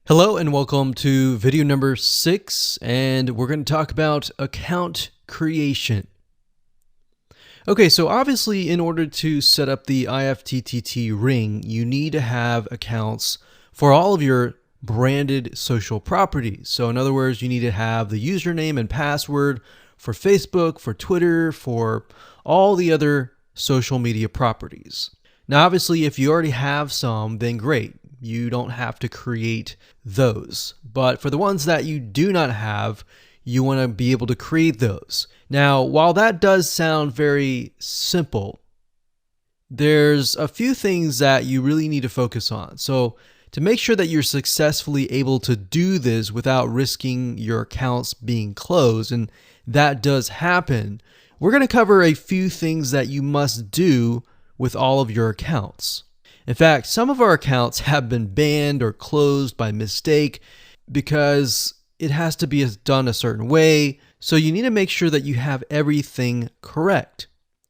Hello and welcome to video number 6, and we're going to talk about account creation. Okay, so obviously in order to set up the IFTTT ring, you need to have accounts for all of your branded social properties. So in other words, you need to have the username and password for Facebook, for Twitter, for all the other social media properties. Now, obviously, if you already have some, then great. You don't have to create those. But for the ones that you do not have, you want to be able to create those. Now, while that does sound very simple, there's a few things that you really need to focus on. So to make sure that you're successfully able to do this without risking your accounts being closed, and that does happen, we're going to cover a few things that you must do with all of your accounts. In fact, some of our accounts have been banned or closed by mistake because it has to be done a certain way. So you need to make sure that you have everything correct.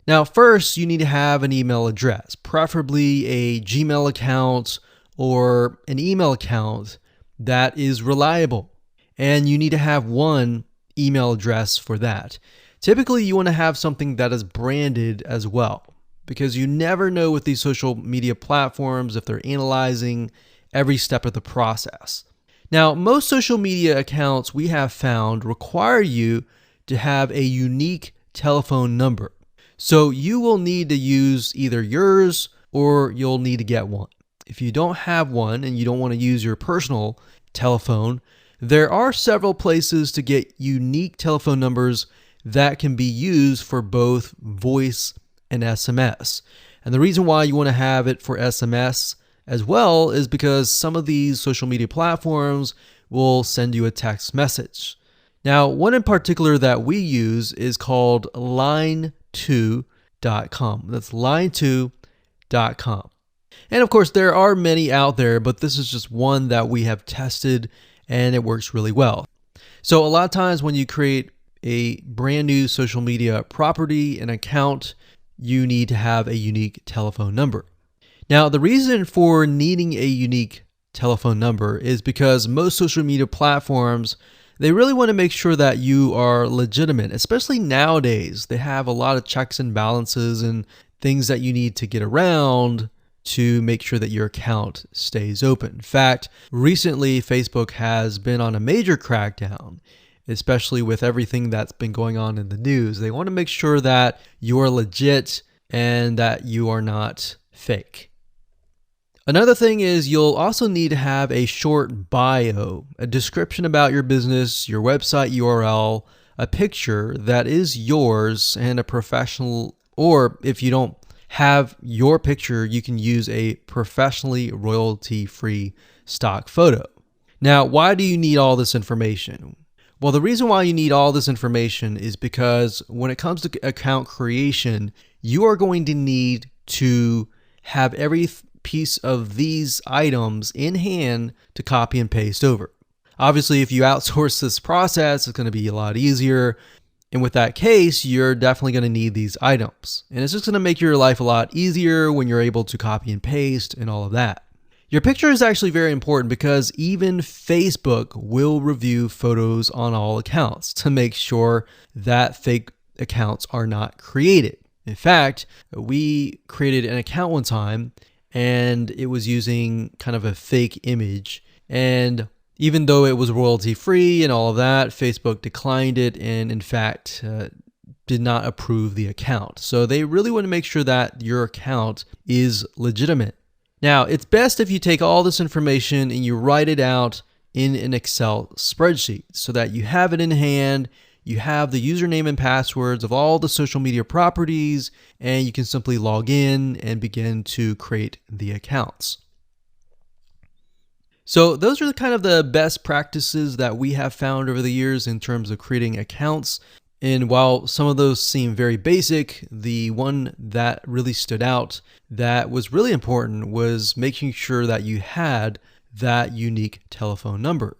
Now, first, you need to have an email address, preferably a Gmail account or an email account that is reliable. And you need to have one email address for that. Typically, you want to have something that is branded as well, because you never know with these social media platforms if they're analyzing every step of the process. Now, most social media accounts we have found require you to have a unique telephone number. So you will need to use either yours or you'll need to get one. If you don't have one and you don't want to use your personal telephone, there are several places to get unique telephone numbers that can be used for both voice and SMS. And the reason why you want to have it for SMS as well is because some of these social media platforms will send you a text message. Now, one in particular that we use is called line2.com. That's line2.com. And of course, there are many out there, but this is just one that we have tested and it works really well. So a lot of times when you create a brand new social media property, an account, you need to have a unique telephone number. Now, the reason for needing a unique telephone number is because most social media platforms, they really want to make sure that you are legitimate, especially nowadays. They have a lot of checks and balances and things that you need to get around to make sure that your account stays open. In fact, recently, Facebook has been on a major crackdown, especially with everything that's been going on in the news. They want to make sure that you are legit and that you are not fake. Another thing is you'll also need to have a short bio, a description about your business, your website URL, a picture that is yours, and a professional, or if you don't have your picture, you can use a professionally royalty-free stock photo. Now, why do you need all this information? Well, the reason why you need all this information is because when it comes to account creation, you are going to need to have every piece of these items in hand to copy and paste over. Obviously, if you outsource this process, it's going to be a lot easier. And with that case, you're definitely going to need these items. And it's just going to make your life a lot easier when you're able to copy and paste and all of that. Your picture is actually very important because even Facebook will review photos on all accounts to make sure that fake accounts are not created. In fact, we created an account one time and it was using kind of a fake image. And even though it was royalty free and all of that, Facebook declined it and in fact did not approve the account. So they really want to make sure that your account is legitimate. Now, it's best if you take all this information and you write it out in an Excel spreadsheet so that you have it in hand, you have the username and passwords of all the social media properties, and you can simply log in and begin to create the accounts. So those are kind of the best practices that we have found over the years in terms of creating accounts. And while some of those seem very basic, the one that really stood out that was really important was making sure that you had that unique telephone number.